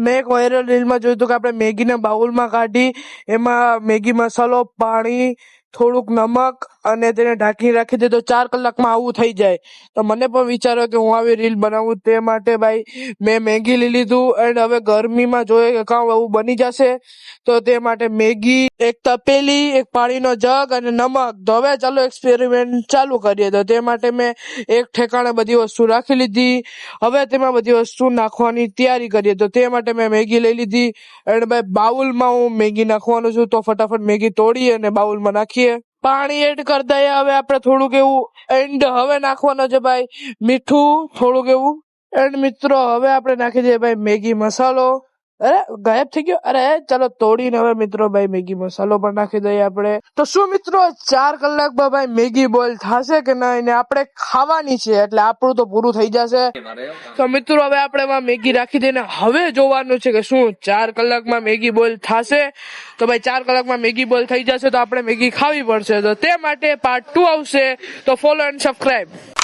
મેં એક વાયરલ રીલમાં જોયું હતું કે આપણે મેગીને બાઉલમાં કાઢી એમાં મેગી મસાલો, પાણી, થોડુંક નમક અને તેને ઢાંકી રાખી દે તો 4 કલાકમાં આવું થઈ જાય. તો મને પણ વિચાર્યો કે હું આવી રીલ બનાવું. તે માટે ભાઈ મેં મેગી લઈ લીધું એન્ડ હવે ગરમીમાં જોઈએ કે કાં આવું બની જશે. તો તે માટે મેગી, એક તપેલી, એક પાણીનો જગ અને નમક. તો હવે ચાલો એક્સપેરિમેન્ટ ચાલુ કરીએ. તો તે માટે મેં એક ઠેકાણે બધી વસ્તુ રાખી લીધી. હવે તેમાં બધી વસ્તુ નાખવાની તૈયારી કરીએ. તો તે માટે મેં મેગી લઈ લીધી એન્ડ ભાઈ બાઉલમાં હું મેગી નાખવાનું છું. તો ફટાફટ મેગી તોડી અને બાઉલમાં નાખીએ. પાણી એડ કરી દઈએ હવે આપણે થોડુંક એવું. એન્ડ હવે નાખવાનો છે ભાઈ મીઠું થોડુંક એવું. એન્ડ મિત્રો હવે આપણે નાખી દઈએ ભાઈ મેગી મસાલો. અરે ગાયબ થઈ ગયો. અરે ચાલો તોડીને હવે મિત્રો ભાઈ મેગી મસાલો પણ નાખી દઈએ આપણે. તો શું મિત્રો 4 કલાકમાં ભાઈ મેગી બોઇલ થશે કે નહીં, ને આપણે ખાવાની છે એટલે આપણું તો પૂરું થઈ જશે. તો મિત્રો હવે આપણે એમાં મેગી રાખી દઈને હવે જોવાનું છે કે શું 4 કલાકમાં મેગી બોઇલ થશે. તો ભાઈ 4 કલાકમાં મેગી બોઇલ થઈ જશે તો આપણે મેગી ખાવી પડશે. તો તે માટે પાર્ટ 2 આવશે. તો ફોલો એન્ડ સબસ્ક્રાઇબ.